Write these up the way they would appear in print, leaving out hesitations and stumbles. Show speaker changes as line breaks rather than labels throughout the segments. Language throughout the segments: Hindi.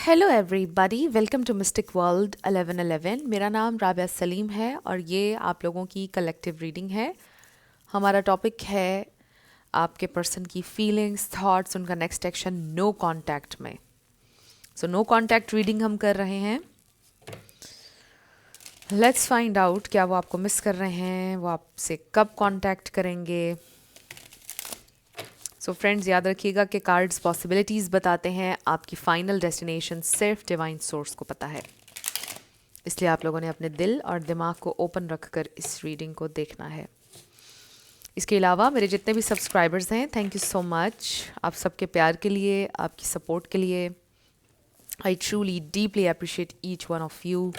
Hello everybody, welcome to mystic world 1111। मेरा नाम राबिया सलीम है और ये आप लोगों की कलेक्टिव रीडिंग है। हमारा टॉपिक है आपके पर्सन की फीलिंग्स, थॉट्स, उनका नेक्स्ट एक्शन नो कांटेक्ट में। सो नो कांटेक्ट रीडिंग हम कर रहे हैं। लेट्स फाइंड आउट क्या वो आपको मिस कर रहे हैं, वो आपसे कब कांटेक्ट करेंगे। सो फ्रेंड्स, याद रखिएगा कि कार्ड्स पॉसिबिलिटीज़ बताते हैं, आपकी फाइनल डेस्टिनेशन सिर्फ डिवाइन सोर्स को पता है। इसलिए आप लोगों ने अपने दिल और दिमाग को ओपन रखकर इस रीडिंग को देखना है। इसके अलावा मेरे जितने भी सब्सक्राइबर्स हैं, थैंक यू सो मच आप सबके प्यार के लिए, आपकी सपोर्ट के लिए। I truly deeply appreciate each one of you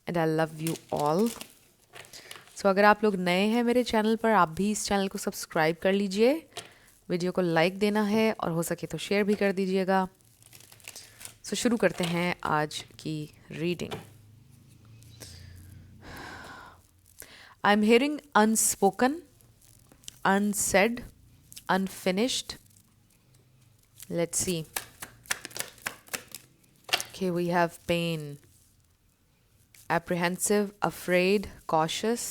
and I love you all. So अगर आप लोग नए हैं मेरे चैनल पर, आप भी इस चैनल को सब्सक्राइब कर लीजिए, वीडियो को लाइक देना है और हो सके तो शेयर भी कर दीजिएगा। सो शुरू करते हैं आज की reading. I am hearing unspoken, unsaid, unfinished. Let's see. Okay, we have pain, apprehensive, afraid, cautious,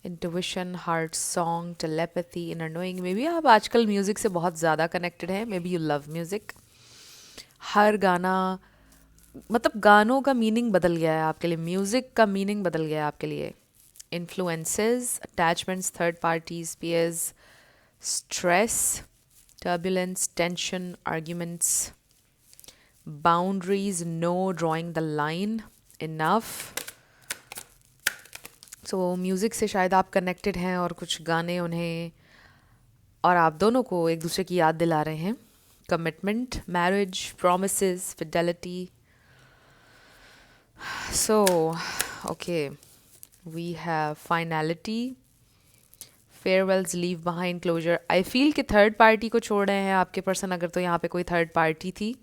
intuition, heart song, telepathy, inner knowing. Maybe आप आजकल म्यूज़िक से बहुत ज़्यादा कनेक्टेड हैं। Maybe you love music. हर गाना, मतलब गानों का मीनिंग बदल गया है आपके लिए, म्यूज़िक का मीनिंग बदल गया है आपके लिए। Influences, attachments, third parties, peers, stress, turbulence, tension, arguments, boundaries, no, drawing the line, enough. So music से शायद आप कनेक्टेड हैं और कुछ गाने उन्हें और आप दोनों को एक दूसरे की याद दिला रहे हैं। Commitment, marriage, promises, fidelity. So okay, we have finality, farewells, leave behind, closure. I feel कि थर्ड पार्टी को छोड़ रहे हैं आपके पर्सन, अगर तो यहाँ पे कोई थर्ड पार्टी थी।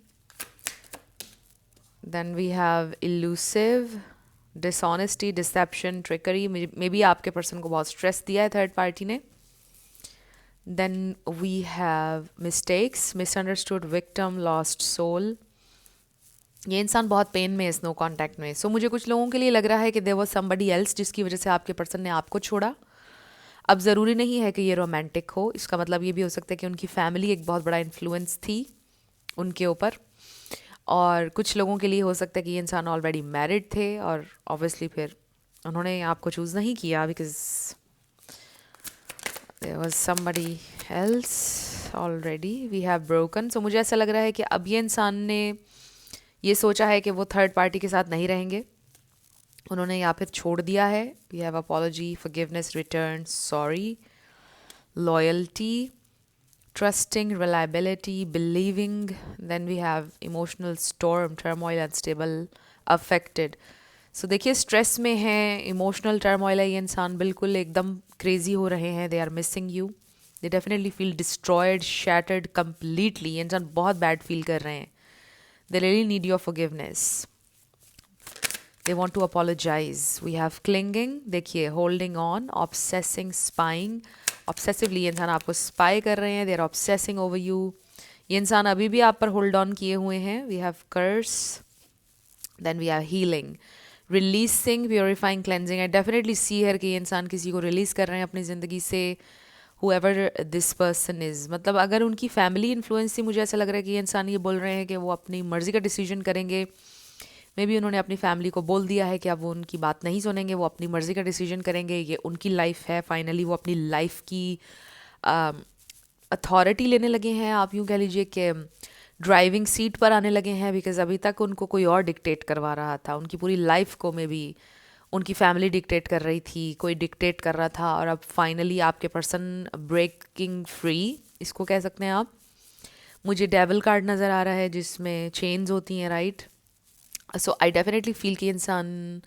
Then we have illusive, dishonesty, deception, trickery. Maybe आपके पर्सन को बहुत स्ट्रेस दिया है थर्ड पार्टी ने। Then we have mistakes, misunderstood, victim, lost soul. ये इंसान बहुत पेन में है इस नो कॉन्टैक्ट में। सो मुझे कुछ लोगों के लिए लग रहा है कि देयर वाज समबडी एल्स जिसकी वजह से आपके पर्सन ने आपको छोड़ा। अब ज़रूरी नहीं है कि ये रोमांटिक हो, इसका मतलब ये भी हो सकता है कि उनकी फैमिली एक बहुत बड़ा इन्फ्लुएंस थी उनके ऊपर। और कुछ लोगों के लिए हो सकता है कि ये इंसान ऑलरेडी मैरिड थे और ऑब्वियसली फिर उन्होंने आपको चूज़ नहीं किया because there was somebody else already. We have broken. So मुझे ऐसा लग रहा है कि अब ये इंसान ने ये सोचा है कि वो थर्ड पार्टी के साथ नहीं रहेंगे, उन्होंने या फिर छोड़ दिया है। We have apology, forgiveness, return, sorry, loyalty, trusting, reliability, believing. Then we have emotional storm, turmoil, unstable, affected. So देखिए, स्ट्रेस में है, इमोशनल टर्मोइल है, ये इंसान बिल्कुल एकदम क्रेजी हो रहे हैं। They are missing you, they definitely feel destroyed, shattered completely. ये इंसान बहुत बैड फील कर रहे हैं। They really need your forgiveness, they want to apologise. We have clinging, देखिए, holding on, obsessing, spying. Obsessively ये इंसान आपको स्पाई कर रहे हैं, they are obsessing over you. ये इंसान अभी भी आप पर होल्ड ऑन किए हुए हैं। We have curse, then we have healing, releasing, purifying, cleansing. I definitely see है कि ये इंसान किसी को रिलीज कर रहे हैं अपनी ज़िंदगी से, whoever दिस पर्सन इज़। मतलब अगर उनकी फैमिली इन्फ्लुएंस थी, मुझे ऐसा लग रहा है कि ये इंसान ये बोल रहे हैं कि वो अपनी मर्ज़ी का डिसीजन करेंगे। मे बी उन्होंने अपनी फैमिली को बोल दिया है कि अब वो उनकी बात नहीं सुनेंगे, वो अपनी मर्ज़ी का डिसीजन करेंगे, ये उनकी लाइफ है। फाइनली वो अपनी लाइफ की अथॉरिटी लेने लगे हैं, आप यूँ कह लीजिए कि ड्राइविंग सीट पर आने लगे हैं। बिकॉज अभी तक उनको कोई और डिक्टेट करवा रहा था, उनकी पूरी लाइफ को मे बी उनकी फैमिली डिक्टेट कर रही थी, कोई डिक्टेट कर रहा था। और अब फाइनली आपके पर्सन ब्रेकिंग फ्री, इसको कह सकते हैं आप। मुझे डेविल कार्ड नज़र आ रहा है जिसमें चेन्स होती हैं, right. So I definitely feel कि इंसान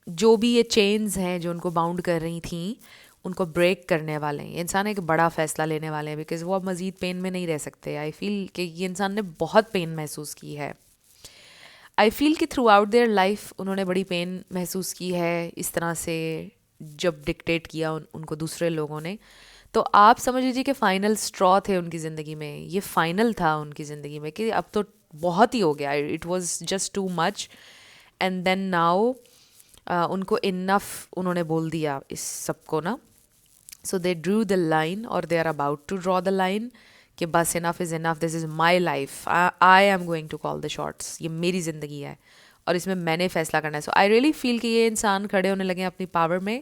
जो भी ये चेन्स हैं जो उनको बाउंड कर रही थी, उनको ब्रेक करने वाले हैं। ये इंसान एक बड़ा फ़ैसला लेने वाले हैं बिकॉज वो अब मज़ीद पेन में नहीं रह सकते। आई फील कि ये इंसान ने बहुत पेन महसूस की है। आई फील कि थ्रू आउट देयर लाइफ उन्होंने बड़ी पेन महसूस की है इस तरह से, जब डिक्टेट किया उनको दूसरे लोगों ने, तो आप समझ लीजिए कि फाइनल स्ट्रॉ थे उनकी ज़िंदगी में, ये फाइनल था उनकी ज़िंदगी में कि अब तो बहुत ही हो गया, it was just too much. And then now उनको इनफ उन्होंने बोल दिया इस सबको ना। सो दे ड्रू द लाइन, और they are about to draw the line कि बस enough is enough, this is my life, I am going to call the shots, ये मेरी ज़िंदगी है और इसमें मैंने फ़ैसला करना है। सो आई रियली फील कि ये इंसान खड़े होने लगे अपनी पावर में,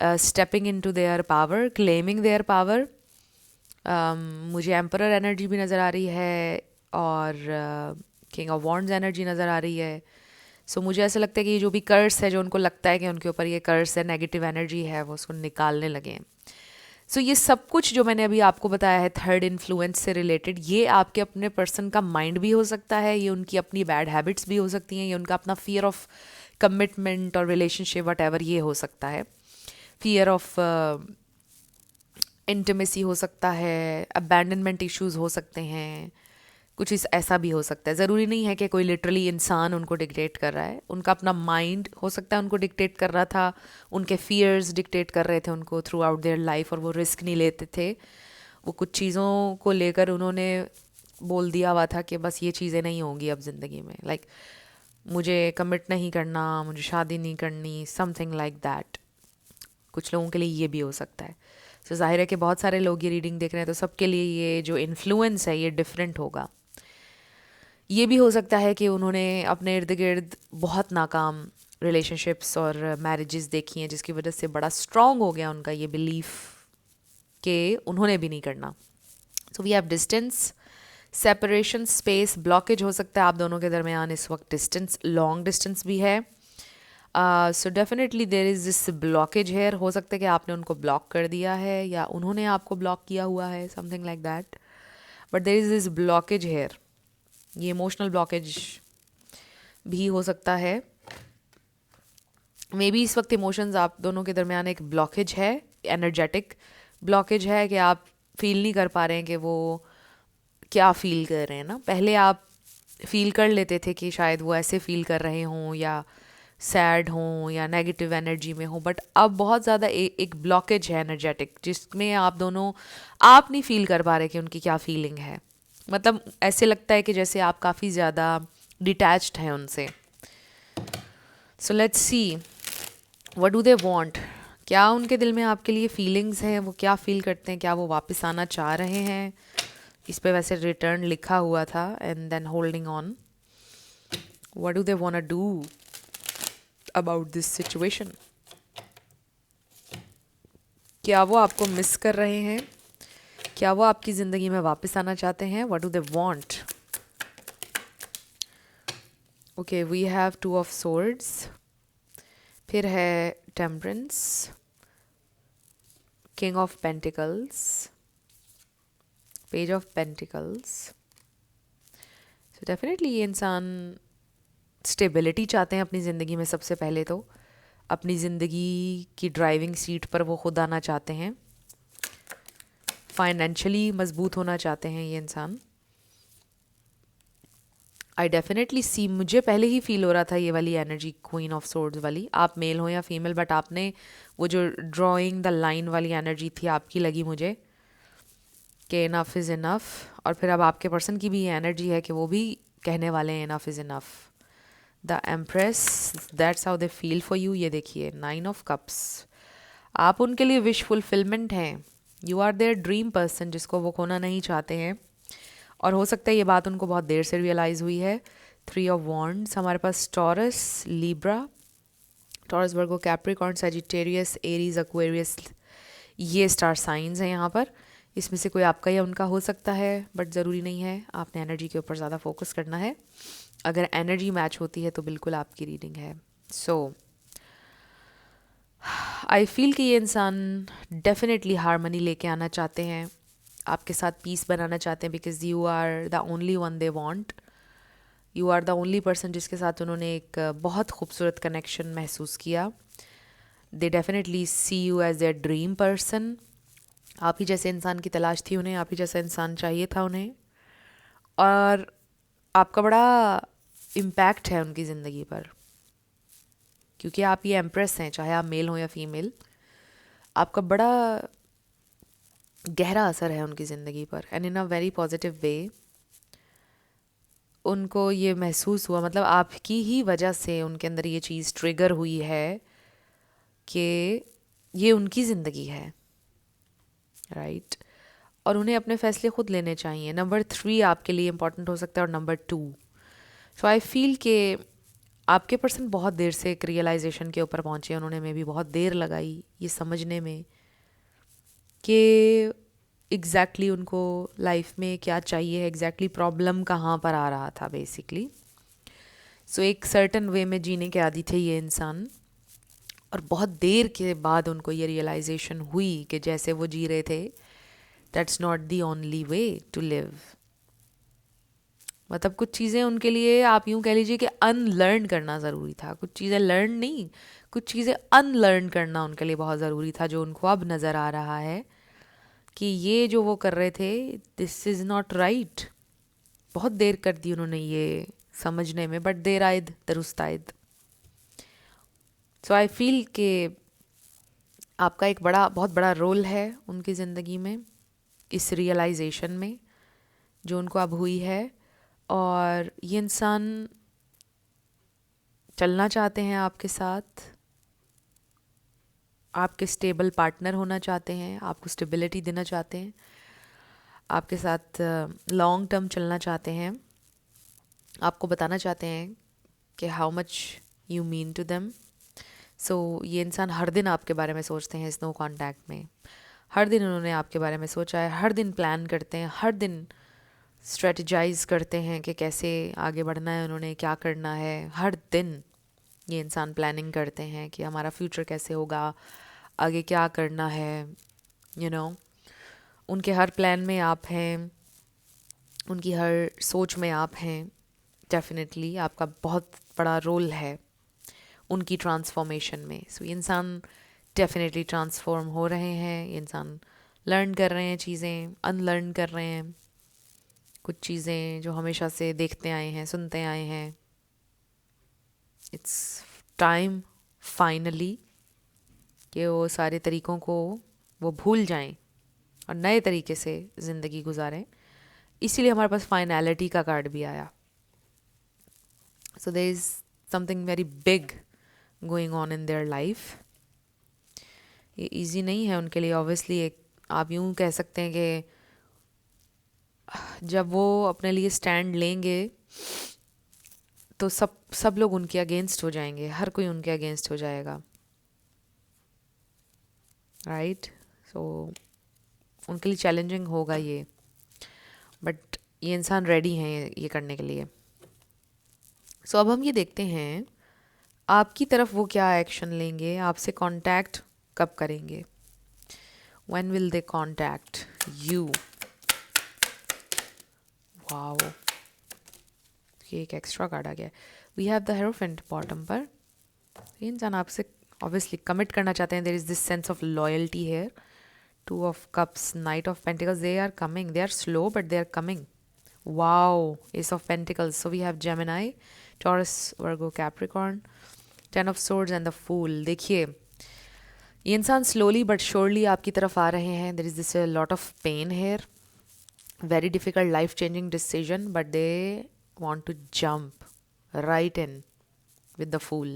stepping into their power, claiming their power. मुझे एम्परर एनर्जी भी नज़र आ रही है और किंग ऑफ वॉन्ड्स एनर्जी नज़र आ रही है। सो मुझे ऐसा लगता है कि ये जो भी कर्स है, जो उनको लगता है कि उनके ऊपर ये कर्स है, नेगेटिव एनर्जी है, वो उसको निकालने लगे हैं। सो ये सब कुछ जो मैंने अभी आपको बताया है थर्ड इन्फ्लुएंस से रिलेटेड, ये आपके अपने पर्सन का माइंड भी हो सकता है, ये उनकी अपनी बैड हैबिट्स भी हो सकती हैं, ये उनका अपना फियर ऑफ कमिटमेंट और रिलेशनशिप वट एवर ये हो सकता है, फियर ऑफ इंटीमेसी हो सकता है, अबैंडनमेंट इश्यूज हो सकते हैं, कुछ इस ऐसा भी हो सकता है। ज़रूरी नहीं है कि कोई लिटरली इंसान उनको डिक्टेट कर रहा है, उनका अपना माइंड हो सकता है उनको डिक्टेट कर रहा था, उनके फियर्स डिक्टेट कर रहे थे उनको थ्रू आउट देयर लाइफ, और वो रिस्क नहीं लेते थे। वो कुछ चीज़ों को लेकर उन्होंने बोल दिया हुआ था कि बस ये चीज़ें नहीं होंगी अब ज़िंदगी में, लाइक मुझे कमिट नहीं करना, मुझे शादी नहीं करनी, समथिंग लाइक दैट। कुछ लोगों के लिए ये भी हो सकता है। सो जाहिर है कि बहुत सारे लोग ये रीडिंग देख रहे हैं, तो सबके लिए ये जो इन्फ्लुएंस है ये डिफरेंट होगा। ये भी हो सकता है कि उन्होंने अपने इर्द गिर्द बहुत नाकाम रिलेशनशिप्स और मैरिजेस देखी हैं, जिसकी वजह से बड़ा स्ट्रॉन्ग हो गया उनका ये बिलीफ कि उन्होंने भी नहीं करना। So we have distance, separation, space, blockage हो सकता है आप दोनों के दरमियान इस वक्त, डिस्टेंस, लॉन्ग डिस्टेंस भी है। So definitely there is this blockage here, हो सकता है कि आपने उनको ब्लॉक कर दिया है या उन्होंने आपको ब्लॉक किया हुआ है, something like that, but there is this blockage here. ये इमोशनल ब्लॉकेज भी हो सकता है। मे बी इस वक्त इमोशंस आप दोनों के दरमियान एक ब्लॉकेज है, एनर्जेटिक ब्लॉकेज है कि आप फील नहीं कर पा रहे हैं कि वो क्या फील कर रहे हैं ना। पहले आप फील कर लेते थे कि शायद वो ऐसे फील कर रहे हों या सैड हों या नेगेटिव एनर्जी में हों, बट अब बहुत ज़्यादा एक ब्लॉकेज है एनर्जेटिक, जिसमें आप दोनों आप नहीं फील कर पा रहे कि उनकी क्या फीलिंग है। मतलब ऐसे लगता है कि जैसे आप काफ़ी ज़्यादा डिटैच्ड हैं उनसे। So let's see what do they want, क्या उनके दिल में आपके लिए फीलिंग्स हैं, वो क्या फील करते हैं, क्या वो वापस आना चाह रहे हैं। इस पे वैसे रिटर्न लिखा हुआ था, and then holding on. What do they want to do about this situation, क्या वो आपको मिस कर रहे हैं, क्या वो आपकी ज़िंदगी में वापस आना चाहते हैं। What do they want. Okay, we have two of swords, फिर है temperance, king of pentacles, page of pentacles. So definitely ये इंसान स्टेबिलिटी चाहते हैं अपनी ज़िंदगी में। सबसे पहले तो अपनी ज़िंदगी की ड्राइविंग सीट पर वो खुद आना चाहते हैं, फाइनेंशियली मजबूत होना चाहते हैं ये इंसान। आई डेफिनेटली सी, मुझे पहले ही फील हो रहा था ये वाली एनर्जी क्वीन ऑफ सोर्ड्स वाली, आप मेल हो या फीमेल, बट आपने वो जो ड्राइंग द लाइन वाली एनर्जी थी आपकी लगी मुझे कि इनफ इज़ इनफ। और फिर अब आपके पर्सन की भी ये एनर्जी है कि वो भी कहने वाले हैं enough is enough. The empress, that's how they feel for you. ये देखिए 9 ऑफ कप्स, आप उनके लिए विश फुलफिलमेंट हैं, you are their dream person जिसको वो खोना नहीं चाहते हैं। और हो सकता है ये बात उनको बहुत देर से रियलाइज़ हुई है। 3 ऑफ वॉन्ड्स, हमारे पास taurus, Libra, taurus, Virgo, Capricorn, Sagittarius, Aries, Aquarius, ये स्टार साइंस हैं यहाँ पर। इसमें से कोई आपका या उनका हो सकता है, बट ज़रूरी नहीं है, आपने एनर्जी के ऊपर ज़्यादा फोकस करना है। अगर एनर्जी मैच होती है तो बिल्कुल आपकी रीडिंग है। सो आई फील कि ये इंसान डेफिनेटली हारमनी लेके आना चाहते हैं, आपके साथ पीस बनाना चाहते हैं, because you are the only one they want, you are the only person जिसके साथ उन्होंने एक बहुत खूबसूरत कनेक्शन महसूस किया। They definitely see you as their dream person. आप ही जैसे इंसान की तलाश थी उन्हें, आप ही जैसा इंसान चाहिए था उन्हें, और आपका बड़ा इम्पैक्ट है उनकी ज़िंदगी पर, क्योंकि आप ये एम्प्रेस हैं, चाहे आप मेल हो या फीमेल। आपका बड़ा गहरा असर है उनकी ज़िंदगी पर, and in a very positive way. उनको ये महसूस हुआ, मतलब आपकी ही वजह से उनके अंदर ये चीज़ ट्रिगर हुई है कि ये उनकी ज़िंदगी है, राइट। और उन्हें अपने फैसले खुद लेने चाहिए। नंबर 3 आपके लिए इम्पॉर्टेंट हो सकता है, और नंबर 2, सो आई फील कि आपके पर्सन बहुत देर से एक रियलाइजेशन के ऊपर पहुँचे। उन्होंने मे भी बहुत देर लगाई ये समझने में कि एग्जैक्टली उनको लाइफ में क्या चाहिए, एग्जैक्टली प्रॉब्लम कहाँ पर आ रहा था बेसिकली। सो एक सर्टन वे में जीने के आदी थे ये इंसान, और बहुत देर के बाद उनको ये रियलाइजेशन हुई कि जैसे वो जी रहे थे, that's not the only way to live. मतलब कुछ चीज़ें उनके लिए आप यूँ कह लीजिए कि अनलर्न करना ज़रूरी था। कुछ चीज़ें लर्न नहीं, कुछ चीज़ें अनलर्न करना उनके लिए बहुत ज़रूरी था, जो उनको अब नज़र आ रहा है कि ये जो वो कर रहे थे, दिस इज़ नॉट राइट। बहुत देर कर दी उन्होंने ये समझने में, बट देर आयद दुरुस्त आयद। सो आई फील कि आपका एक बहुत बड़ा रोल है उनकी ज़िंदगी में, इस रियलाइजेशन में जो उनको अब हुई है। और ये इंसान चलना चाहते हैं आपके साथ, आपके स्टेबल पार्टनर होना चाहते हैं, आपको स्टेबिलिटी देना चाहते हैं, आपके साथ लॉन्ग टर्म चलना चाहते हैं, आपको बताना चाहते हैं कि how much you mean to them. So ये इंसान हर दिन आपके बारे में सोचते हैं इस नो कॉन्टैक्ट में। हर दिन उन्होंने आपके बारे में सोचा है, हर दिन प्लान करते हैं, हर दिन स्ट्रेटजाइज करते हैं कि कैसे आगे बढ़ना है, उन्होंने क्या करना है। हर दिन ये इंसान प्लानिंग करते हैं कि हमारा फ्यूचर कैसे होगा, आगे क्या करना है, यू नो। उनके हर प्लान में आप हैं, उनकी हर सोच में आप हैं। डेफिनेटली आपका बहुत बड़ा रोल है उनकी ट्रांसफॉर्मेशन में। सो ये इंसान डेफिनेटली ट्रांसफॉर्म हो रहे हैं, ये इंसान लर्न कर रहे हैं चीज़ें, अनलर्न कर रहे हैं कुछ चीज़ें जो हमेशा से देखते आए हैं, सुनते आए हैं। इट्स टाइम फाइनली कि वो सारे तरीक़ों को वो भूल जाएं और नए तरीके से ज़िंदगी गुजारें। इसीलिए हमारे पास फाइनैलिटी का कार्ड भी आया। So there is something very big going on in their life. ये इजी नहीं है उनके लिए ऑब्वियसली। एक आप यूँ कह सकते हैं कि जब वो अपने लिए स्टैंड लेंगे तो सब लोग उनके अगेंस्ट हो जाएंगे, हर कोई उनके अगेंस्ट हो जाएगा, राइट। सो उनके लिए चैलेंजिंग होगा ये, बट ये इंसान रेडी हैं ये करने के लिए। सो अब हम ये देखते हैं आपकी तरफ वो क्या एक्शन लेंगे, आपसे कांटेक्ट कब करेंगे। When will they contact you. Wow, ये एक एक्स्ट्रा कार्ड आ गया। We have the hierophant bottom पर। ये इंसान आपसे ऑब्वियसली कमिट करना चाहते हैं। There is this sense of loyalty here. Two of cups, knight of pentacles, they are coming, they are slow but they are coming. Wow, ace of pentacles. So we have Gemini, Taurus, Virgo, Capricorn, 10 of swords and the फूल। देखिए ये इंसान स्लोली बट श्योरली आपकी तरफ आ रहे हैं। There is this lot of pain here, very difficult life changing decision, but they want to jump right in with the fool.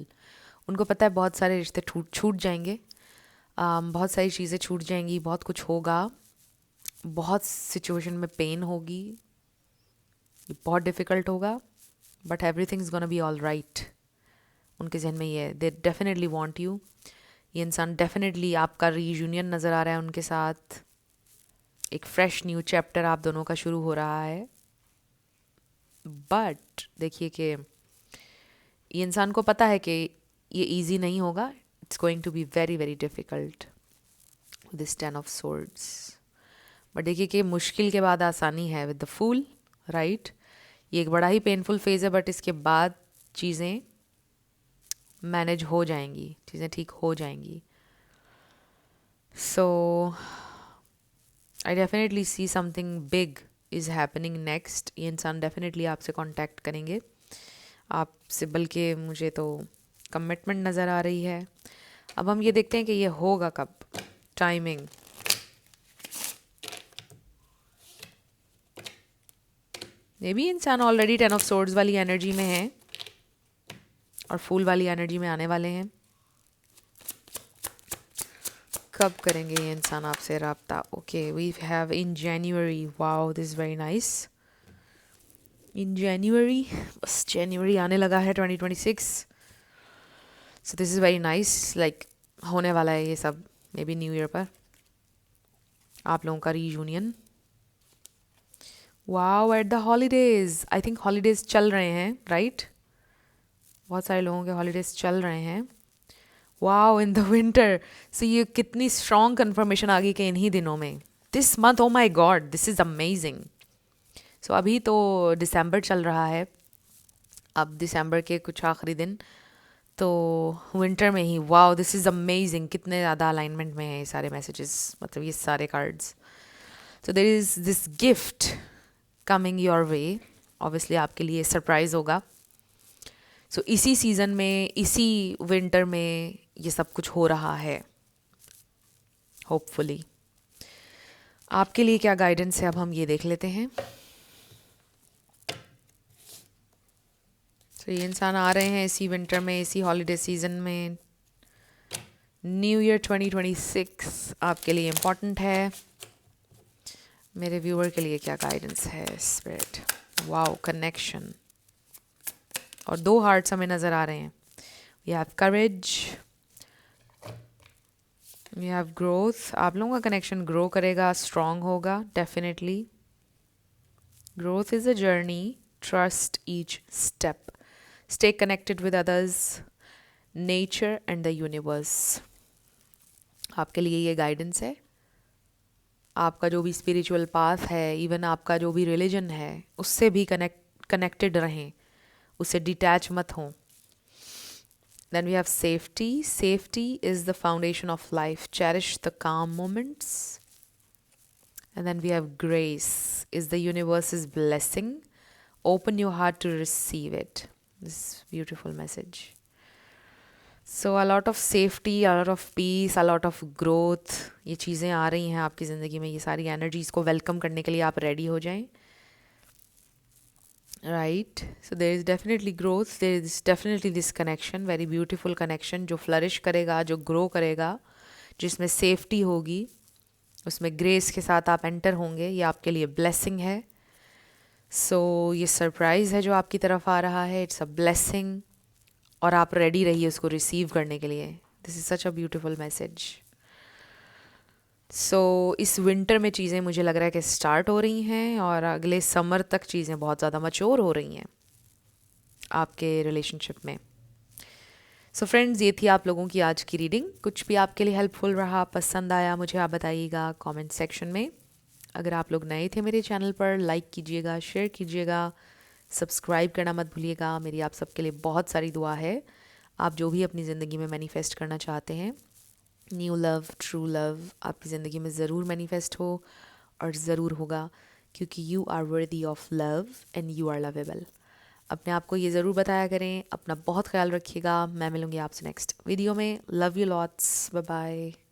उनको पता है बहुत सारे रिश्ते छूट जाएंगे, बहुत सारी चीज़ें छूट जाएंगी, बहुत कुछ होगा, बहुत सिचुएशन में पेन होगी, बहुत डिफ़िकल्ट होगा, but everything is gonna be all right. उनके जहन में ये, दे डेफिनेटली वांट यू। ये इंसान डेफिनेटली, आपका रीयूनियन नज़र आ रहा है उनके साथ। एक फ्रेश न्यू चैप्टर आप दोनों का शुरू हो रहा है। बट देखिए कि ये इंसान को पता है कि ये इजी नहीं होगा। It's going to be very very difficult, this 10 of swords. But देखिए कि मुश्किल के बाद आसानी है विद द फूल, राइट। ये एक बड़ा ही पेनफुल फेज़ है, बट इसके बाद चीज़ें मैनेज हो जाएंगी, चीज़ें ठीक हो जाएंगी। So I definitely see something big is happening next. ये इंसान डेफिनेटली आपसे कांटेक्ट करेंगे, आपसे बल्कि मुझे तो कमिटमेंट नज़र आ रही है। अब हम ये देखते हैं कि ये होगा कब, टाइमिंग। मे बी इंसान ऑलरेडी 10 ऑफ सोर्ड्स वाली एनर्जी में है और फूल वाली एनर्जी में आने वाले हैं। कब करेंगे ये इंसान आपसे राब्ता? Okay, we have in January. Wow, this is very nice. In January, बस जनवरी आने लगा है 2026। So this is very nice, like होने वाला है ये सब मे बी न्यू ईयर पर आप लोगों का reunion. Wow, at the holidays. I think holidays चल रहे हैं, राइट? बहुत सारे लोगों के हॉलीडेज चल रहे हैं। Wow, in the winter. So ये कितनी स्ट्रॉन्ग कन्फर्मेशन आ गई कि इन्हीं दिनों में, this month, oh my God, this is amazing. So अभी तो दिसंबर चल रहा है, अब दिसंबर के कुछ आखिरी दिन तो विंटर में ही। Wow, this is amazing. कितने ज़्यादा अलाइनमेंट में है ये सारे मैसेजेस, मतलब ये सारे cards. So there is this gift coming your way. Obviously आपके लिए सरप्राइज़ होगा। सो इसी सीज़न में, इसी विंटर में ये सब कुछ हो रहा है, होपफुली। आपके लिए क्या गाइडेंस है, अब हम ये देख लेते हैं। तो ये इंसान आ रहे हैं इसी विंटर में, इसी हॉलीडे सीजन में। न्यू ईयर 2026 आपके लिए इम्पॉर्टेंट है। मेरे व्यूअर के लिए क्या गाइडेंस है स्पिरिट? वाओ, कनेक्शन और 2 हार्ट्स हमें नज़र आ रहे हैं। We have courage, we have growth. आप लोगों का कनेक्शन ग्रो करेगा, स्ट्रॉन्ग होगा, definitely. Growth is a journey, trust each step, stay connected with others, nature and the universe। आपके लिए ये गाइडेंस है। आपका जो भी स्पिरिचुअल पाथ है, इवन आपका जो भी रिलीजन है, उससे भी कनेक्टेड रहें, उससे डिटैच मत हों। Then we have safety. Safety is the foundation of life, cherish the calm moments. And then we have grace is the universe blessing, open your heart to receive it। This beautiful message. So a lot of safety, a lot of peace, a lot of growth, ये चीज़ें आ रही हैं आपकी ज़िंदगी में। ये सारी एनर्जीज़ को वेलकम करने के लिए आप रेडी हो जाएं, right? So there is definitely growth, there is definitely this connection, very beautiful connection जो फ्लरिश करेगा, जो ग्रो करेगा, जिसमें सेफ्टी होगी, उसमें ग्रेस के साथ आप एंटर होंगे। ये आपके लिए ब्लेसिंग है। सो ये सरप्राइज़ है जो आपकी तरफ आ रहा है, इट्स अ ब्लेसिंग, और आप रेडी रहिए उसको रिसीव करने के लिए। This is such a beautiful message. So इस विंटर में चीज़ें मुझे लग रहा है कि स्टार्ट हो रही हैं और अगले समर तक चीज़ें बहुत ज़्यादा मैच्योर हो रही हैं आपके रिलेशनशिप में। सो फ्रेंड्स, ये थी आप लोगों की आज की रीडिंग। कुछ भी आपके लिए हेल्पफुल रहा, पसंद आया, मुझे आप बताइएगा कमेंट सेक्शन में। अगर आप लोग नए थे मेरे चैनल पर, लाइक कीजिएगा, शेयर कीजिएगा, सब्सक्राइब करना मत भूलिएगा। मेरी आप सबके लिए बहुत सारी दुआ है। आप जो भी अपनी ज़िंदगी में मैनिफेस्ट करना चाहते हैं, न्यू लव, ट्रू लव, आपकी ज़िंदगी में ज़रूर मैनिफेस्ट हो और ज़रूर होगा, क्योंकि you are worthy of love and you are lovable. अपने आप को ये ज़रूर बताया करें। अपना बहुत ख्याल रखिएगा। मैं मिलूँगी आपसे नेक्स्ट वीडियो में। Love you lots, bye bye.